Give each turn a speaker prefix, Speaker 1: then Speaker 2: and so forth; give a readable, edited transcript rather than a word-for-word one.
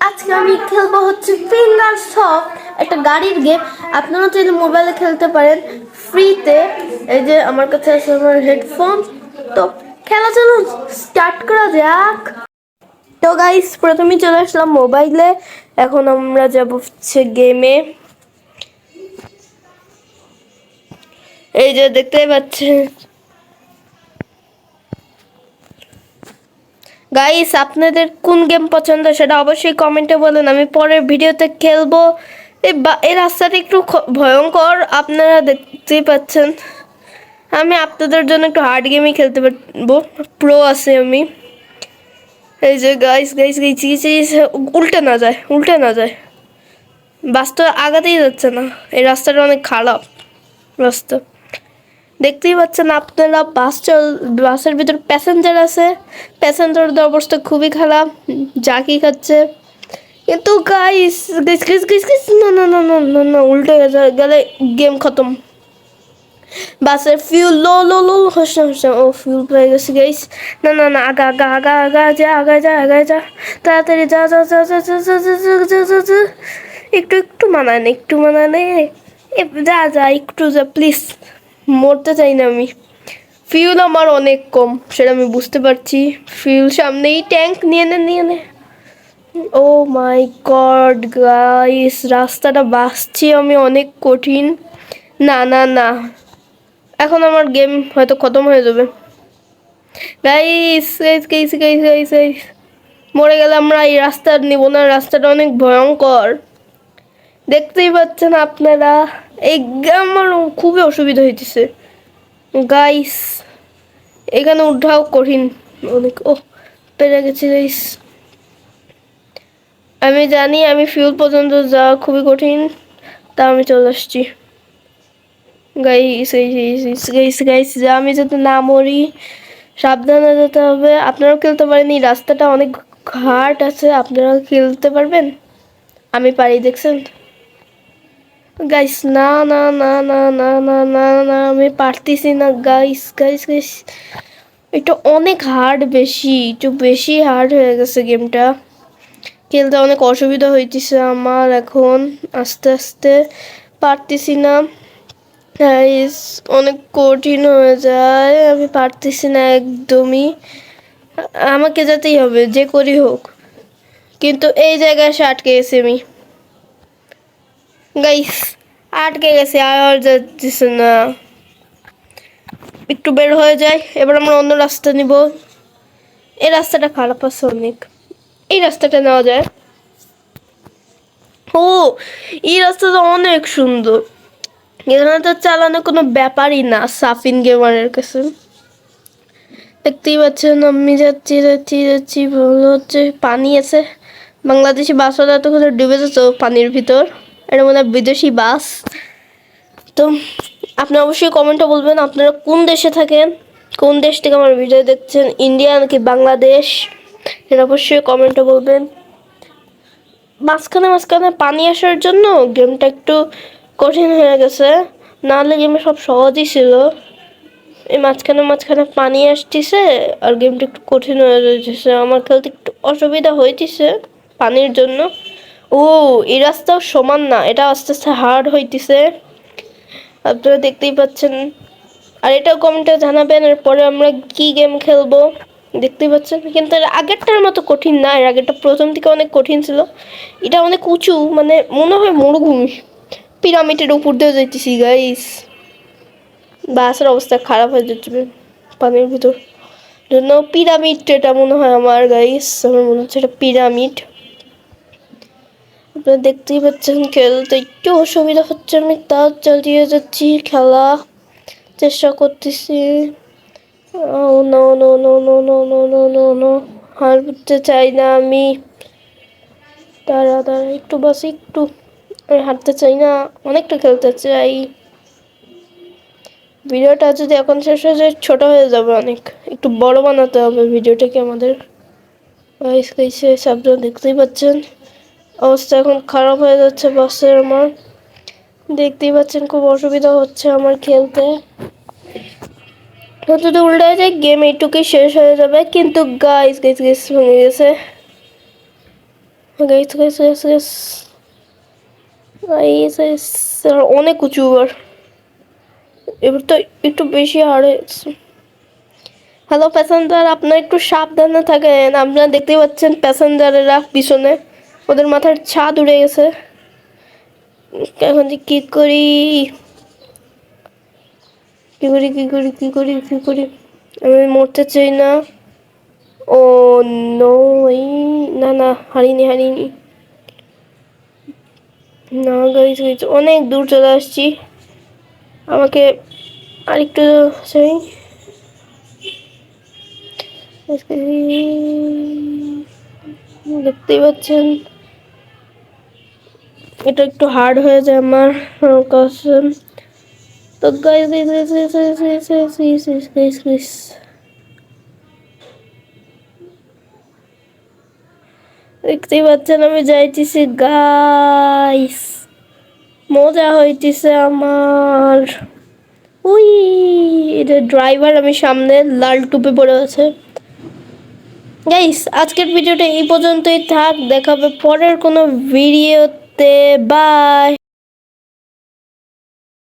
Speaker 1: আজকে আমি খেলবো হচ্ছে ফিঙ্গার সফট, একটা গাড়ির গেম। আপনারা চাইলে মোবাইলে খেলতে পারেন ফ্রিতে। এই যে আমার কাছে আছে আমার হেডফোন। তো খেলা চলুন, স্টার্ট করা যাক। তো গাইস, প্রথমে চলে আসলাম মোবাইলে। এখন আমরা যাব হচ্ছে গেমে। এই যে দেখতেই পাচ্ছেন গাইস, আপনাদের কোন গেম পছন্দ সেটা অবশ্যই কমেন্টে বলেন, আমি পরের ভিডিওতে খেলবো। এই রাস্তাটা একটু ভয়ঙ্কর, আপনারা দেখতেই পাচ্ছেন। আমি আপনাদের জন্য একটু হার্ড গেমই খেলতে পারবো, প্রো আছে আমি। এই যে গাইস গাইস গাইস, উল্টে না যায়, উল্টে না যায়। বাস তো আগাতেই যাচ্ছে না, এই রাস্তাটা অনেক খারাপ রাস্তা। দেখতেই পাচ্ছেন আপনারা, বাসের ভিতর প্যাসেঞ্জার আছে। প্যাসেঞ্জারদের অবস্থা খুবই খারাপ, জাকি খাচ্ছে। কিন্তু guys guys guys guys guys, না না না না না না, উল্টে গেলে গেম খতম। বাসের ফিউল লো লো লো হচ্ছে হচ্ছে, ও ফিউল পেয়ে গেছে গাইস। না না না, আগা আগা আগা আগা যা, আগা যা, আগা যা, তাড়াতাড়ি যা যা যা যা যা যা যা যা যা যা। একটু একটু মানায় না, একটু মানায় না, যা যা একটু যা প্লিজ। মরতে চাই না আমি। ফিউল আমার অনেক কম, সেটা আমি বুঝতে পারছি। ফিউল সামনেই, ট্যাঙ্ক নিয়ে নে নিয়ে নে। ও মাই গড গাইস, রাস্তাটা বাসছি আমি অনেক কঠিন। না না না, এখন আমার গেম হয়তো খতম হয়ে যাবে। Guys guys guys guys guys guys, মরে গেলে আমরা এই রাস্তা নিব না, রাস্তাটা অনেক ভয়ঙ্কর। দেখতেই পাচ্ছেন আপনারা, এই আমার খুবই অসুবিধা হইতেছে গাইস। এখানে উঠাও কঠিন অনেক। ও পেরে গেছি গাইস। আমি জানি আমি ফিউল পর্যন্ত যাওয়া খুবই কঠিন, তা আমি চলে আসছি গাইস গাইস গাইস গাইস। আমি যাতে না মরি, সাবধানে যেতে হবে। আপনারাও খেলতে পারেন, এই রাস্তাটা অনেক ঘাট আছে, আপনারা খেলতে পারবেন। আমি পারি, দেখছেন গাইস। না না না না না না না না, আমি পারতেছি না গাইস গাইস গাইস। এটা অনেক হার্ড, একটু বেশি হার্ড হয়ে গেছে গেমটা। খেলতে অনেক অসুবিধা হইতেছে আমার এখন, আস্তে আস্তে পারতেছি না গাইস, অনেক কঠিন হয়ে যায়, আমি পারতেছি না একদমই। আমাকে যেতেই হবে যে করি হোক, কিন্তু এই জায়গায় এসে আটকে গেছি আমি গাইস, আটকে গেছে আর যাচ্ছে না। একটু বের হয়ে যায়, এবার আমরা অন্য রাস্তা নিব। এই রাস্তাটা খারাপ আছে অনেক, এই রাস্তাটা নেওয়া যায়। ও, এই রাস্তাটা অনেক সুন্দর, এখানে তো চালানো কোনো ব্যাপারই না সাফিন গেমারের কাছে। দেখতেই পাচ্ছেন আমি যাচ্ছি যাচ্ছি যাচ্ছি, ভালো হচ্ছে পানি আছে। বাংলাদেশি বাসটা এত করে ডুবে যেত পানির ভিতর, এটা মনে হয় বিদেশি বাস। তো আপনি অবশ্যই কমেন্টে বলবেন আপনারা কোন দেশে থাকেন, কোন দেশ থেকে আমার ভিডিও দেখছেন, ইন্ডিয়া নাকি বাংলাদেশ, এটা অবশ্যই কমেন্টে বলবেন। মাঝখানে মাঝখানে পানি আসার জন্য গেমটা একটু কঠিন হয়ে গেছে, নাহলে গেমে সব সহজই ছিল। এই মাঝখানে মাঝখানে পানি আসতেছে আর গেমটা একটু কঠিন হয়ে যাচ্ছে, আমার খেলতে একটু অসুবিধা হইতেছে পানির জন্য। ও, এই রাস্তাও সমান না, এটা আস্তে আস্তে হার্ড হইতেছে, আপনারা দেখতেই পাচ্ছেন। আর এটাও কমেন্টে জানাবেন এরপরে আমরা কি গেম খেলবো। দেখতেই পাচ্ছেন, কিন্তু এর আগেরটার মতো কঠিন না, এর আগেরটা প্রথম থেকে অনেক কঠিন ছিল। এটা অনেক উঁচু, মানে মনে হয় মরুভূমি, পিরামিডের উপর দিয়ে যাইতেছি গাইস। বাসের অবস্থা খারাপ হয়ে যাচ্ছে পানির ভিতর জন্য। পিরামিড এটা মনে হয় আমার গাইস, আমার মনে হচ্ছে এটা পিরামিড। আপনারা দেখতেই পাচ্ছেন, খেলতে একটু অসুবিধা হচ্ছে, আমি তাও চালিয়ে যাচ্ছি, খেলা চেষ্টা করতেছি। Oh no no no no no no no no no, হারতে চাই না আমি। দাঁড়া দাঁড়া একটু, বাস একটু, আমি হারতে চাই না, অনেকটা খেলতে চাই। ভিডিওটা যদি এখন শেষ হয়ে যায় ছোট হয়ে যাবে অনেক, একটু বড় বানাতে হবে ভিডিওটাকে আমাদের। আপনারা দেখতেই পাচ্ছেন অবস্থা এখন খারাপ হয়ে যাচ্ছে বাসের আমার, দেখতেই পাচ্ছেন খুব অসুবিধা হচ্ছে আমার খেলতে। যদি উল্টে যায় গেম এইটুকুই শেষ হয়ে যাবে। কিন্তু গাইস গাইস গাইস ভেঙে গেছে। Guys guys guys guys guys guys অনেক উঁচু এবার তো একটু বেশি হারে। হ্যালো প্যাসেঞ্জার, আপনারা একটু সাবধানে থাকেন। আপনারা দেখতেই পাচ্ছেন প্যাসেঞ্জারেরা পিছনে, ওদের মাথার ছাদ উড়ে গেছে। এখন যে কি করি কি করি কি করি কি করি কি করি, আমি মরতে চাই না। ও নো, না না, হারিনি না গাইস গাইস, অনেক দূর চলে আসছি। আমাকে আরেকটু চাই। দেখতেই পাচ্ছেন এটা একটু হার্ড হয়ে যায় আমার কাছে। তো guys guys guys guys guys guys guys guys guys দেখতেই পাচ্ছেন আমি যাইতেছি গাইস, মজা হইতেছে আমার। উই, এটা ড্রাইভার, আমি সামনে লাল টুপি পরে আছে। গাইস আজকের ভিডিওটা এই পর্যন্তই থাক, দেখাবে পরের কোনো ভিডিওতে। বাই।